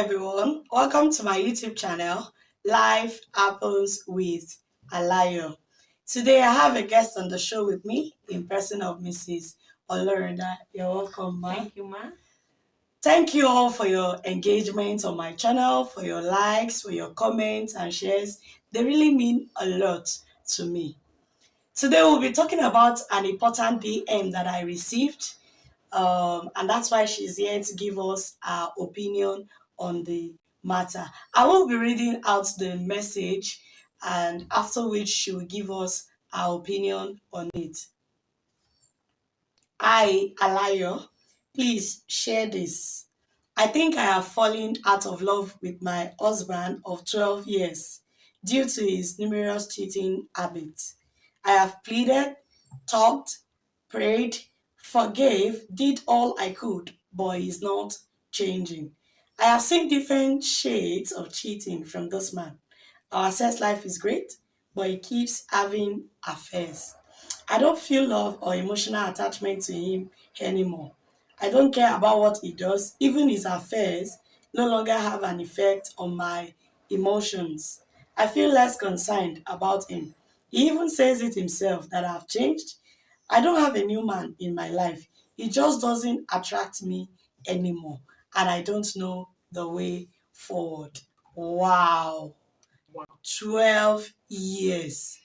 everyone, welcome to my YouTube channel, Life Happens with Alayo. Today I have a guest on the show with me in person of Mrs. Olorunda. You're welcome, ma. Thank you, ma. Thank you all for your engagement on my channel, for your likes, for your comments and shares. They really mean a lot to me. Today we'll be talking about an important DM that I received. And that's why she's here to give us her opinion on the matter. I will be reading out the message, and after which she will give us her opinion on it. I, Alayo, please share this. I think I have fallen out of love with my husband of 12 years due to his numerous cheating habits. I have pleaded, talked, prayed, forgave, did all I could, but he's not changing. I have seen different shades of cheating from this man. Our sex life is great, but he keeps having affairs. I don't feel love or emotional attachment to him anymore. I don't care about what he does. Even his affairs no longer have an effect on my emotions. I feel less concerned about him. He even says it himself that I've changed. I don't have a new man in my life. He just doesn't attract me anymore. And I don't know the way forward. Wow. 12 years.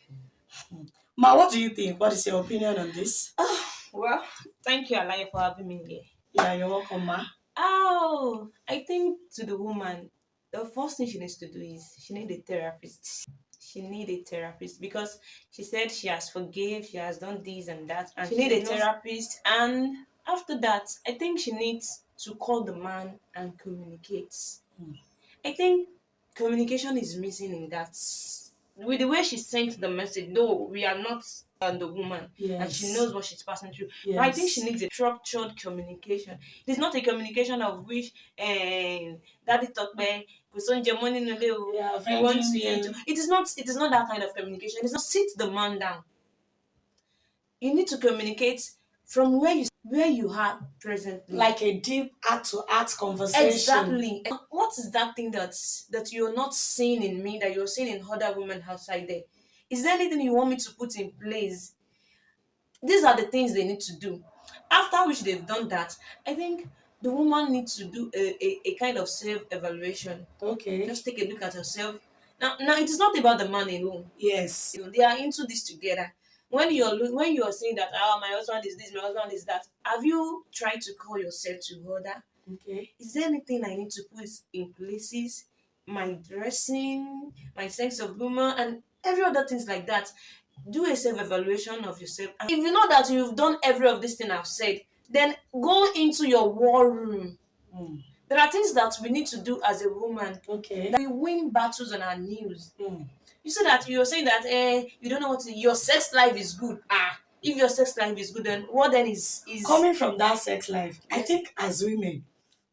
Ma, what do you think? What is your opinion on this? Well, thank you, Alaya, for having me here. Yeah, you're welcome, ma. I think to the woman, the first thing she needs to do is she needs a therapist. She needs a therapist because she said she has forgave, she has done this and that, and she needs a therapist. And after that, I think she needs to call the man and communicate. I think communication is missing in that. With the way she sent the message, though we are not the woman, and she knows what she's passing through. Yes. But I think she needs a structured communication. It is not a communication of which daddy talk by we want to eat. It is not that kind of communication. It's not sit the man down. You need to communicate from where you are presently. Like a deep heart-to-heart conversation. Exactly. What is that thing that you're not seeing in me, that you're seeing in other women outside there? Is there anything you want me to put in place? These are the things they need to do. After which they've done that, I think the woman needs to do a kind of self-evaluation. Okay. Just take a look at herself. Now it is not about the man alone. Yes. They are into this together. When you're saying that, my husband is this, my husband is that, have you tried to call yourself to order? Okay. Is there anything I need to put in places? My dressing, my sense of humor, and every other things like that. Do a self-evaluation of yourself. And if you know that you've done every of this thing I've said, then go into your war room. There are things that we need to do as a woman. Okay. That we win battles on our knees. You say that you're saying that you don't know your sex life is good. If your sex life is good, then what then is coming from that sex life? Yes. I think as women,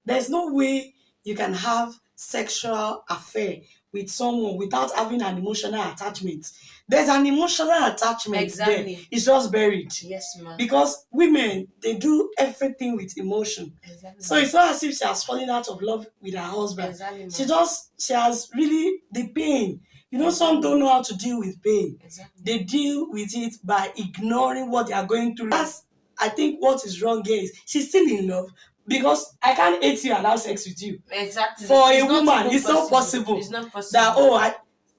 there's no way you can have sexual affair with someone without having an emotional attachment. There's an emotional attachment. Exactly. There. It's just buried. Yes, ma'am. Because women, they do everything with emotion. Exactly. So it's not as if she has fallen out of love with her husband. Exactly. She has really the pain. You know, some don't know how to deal with pain. Exactly. They deal with it by ignoring what they are going through. That's, I think, what is wrong here is she's still in love. Because I can't hate you and have sex with you. Exactly. For a woman, it's not possible. It's not possible. That,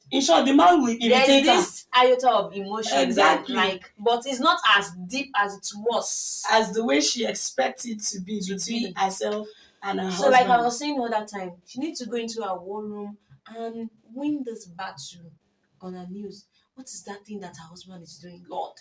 in short, the man will irritate her. There's this iota of emotion. Exactly. But it's not as deep as it was. As the way she expects it to be between herself and her husband. So like I was saying all that time, she needs to go into her war room and win this battle on her knees. What is that thing that her husband is doing, Lord?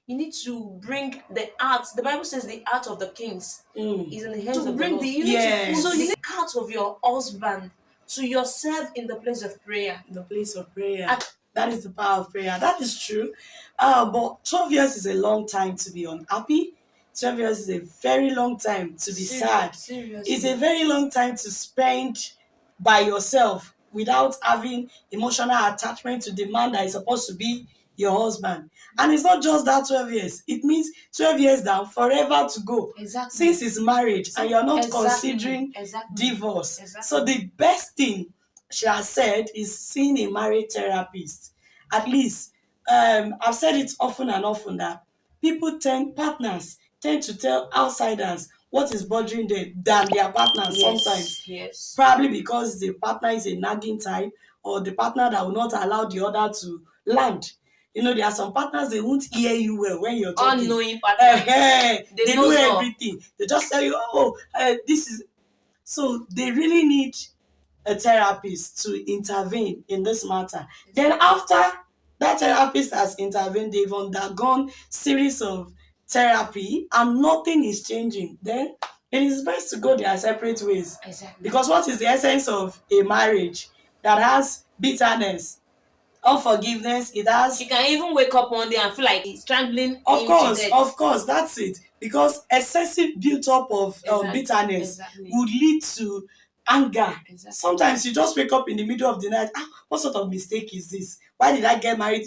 You need to bring the art. The Bible says the art of the kings is in the hands of the Lord. So you need the art of your husband to yourself in the place of prayer. In the place of prayer. That is the power of prayer. That is true. But 12 years is a long time to be unhappy. 12 years is a very long time to be sad. Seriously. It's a very long time to spend by yourself without having emotional attachment to the man that is supposed to be your husband. And it's not just that 12 years. It means 12 years down, forever to go. Exactly. Since it's marriage and you're not Exactly. considering Exactly. divorce. Exactly. So the best thing she has said is seeing a marriage therapist. At least, I've said it often and often that partners tend to tell outsiders what is bothering them than their partners sometimes. Yes. Probably because the partner is a nagging type or the partner that will not allow the other to land. You know, there are some partners, they won't hear you well when you're talking. Unknowing partner. They know everything. They just tell you, oh, this is. So they really need a therapist to intervene in this matter. Then after that therapist has intervened, they've undergone series of therapy and nothing is changing. Then it is best to go their separate ways. Exactly. Because what is the essence of a marriage that has bitterness, unforgiveness? It has. She can even wake up one day and feel like he's strangling Of him course, to death. of course, that's it. Because excessive build-up of bitterness would lead to anger. Sometimes you just wake up in the middle of the night, what sort of mistake is this? Why did I get married?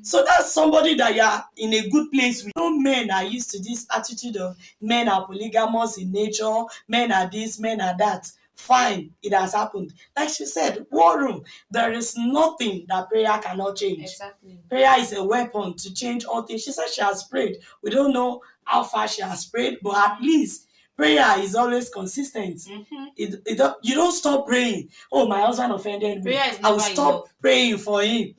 So that's somebody that you are in a good place with. No, men are used to this attitude of men are polygamous in nature, men are this, men are that. Fine, it has happened. Like she said, war room, there is nothing that prayer cannot change. Exactly. Prayer is a weapon to change all things. She said she has prayed. We don't know how far she has prayed, but at least prayer is always consistent. You don't stop praying. Oh, my husband offended me. Prayer is I will never stop enough. praying for him.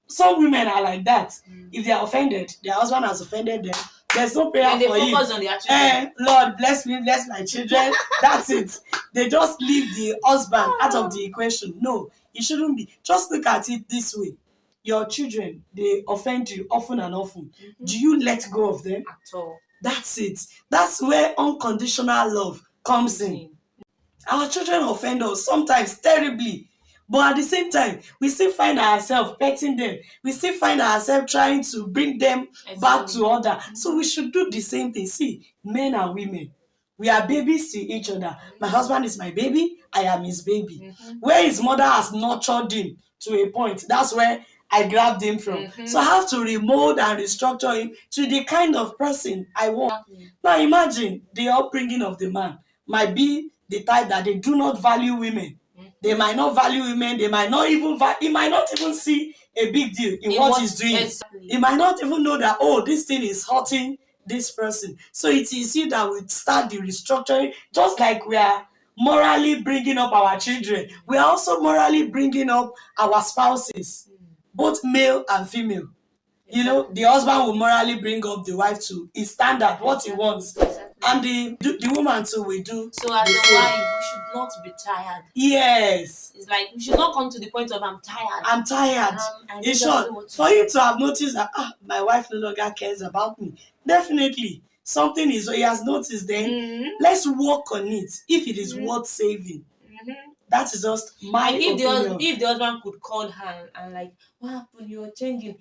Some women are like that. If they are offended, their husband has offended them. There's no prayer And they for him. focus on their children. Lord, bless me, bless my children. That's it. They just leave the husband out of the equation. No, it shouldn't be. Just look at it this way. Your children, they offend you often and often. Do you let go of them? At all. That's it. That's where unconditional love comes in. Our children offend us sometimes terribly, but at the same time, we still find ourselves petting them. We still find ourselves trying to bring them back to order. So we should do the same thing. See, men and women, we are babies to each other. My husband is my baby, I am his baby. Where his mother has nurtured him to a point, that's where I grabbed him from. So I have to remold and restructure him to the kind of person I want. Now imagine the upbringing of the man might be the type that they do not value women. They might not value women. They might not even he might not even see a big deal in what he's doing. Exactly. He might not even know that, oh, this thing is hurting this person. So it is you that will start the restructuring, just like we are morally bringing up our children. We are also morally bringing up our spouses, both male and female. You know, the husband will morally bring up the wife to his standard, what he wants. And the woman too will do. So as a wife, we should not be tired. Yes. It's like we should not come to the point of I'm tired. I'm tired. In short, for you to have noticed that my wife no longer cares about me, definitely something is he has noticed. Then let's work on it if it is worth saving. That is just my opinion. If the husband could call her and like, what happened? You're changing.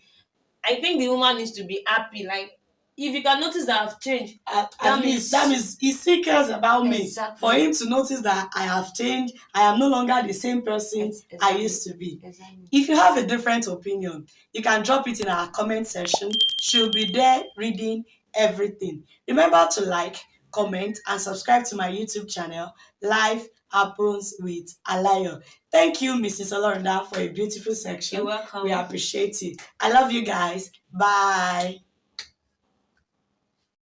I think the woman needs to be happy. Like, if you can notice that I've changed, that means he still cares about me. Exactly. For him to notice that I have changed, I am no longer the same person I used to be. Exactly. If you have a different opinion, you can drop it in our comment section. She'll be there reading everything. Remember to like, comment, and subscribe to my YouTube channel, Life Happens with Alayo. Thank you, Mrs. Olorinda, for a beautiful section. You're welcome. We appreciate it. I love you guys. Bye.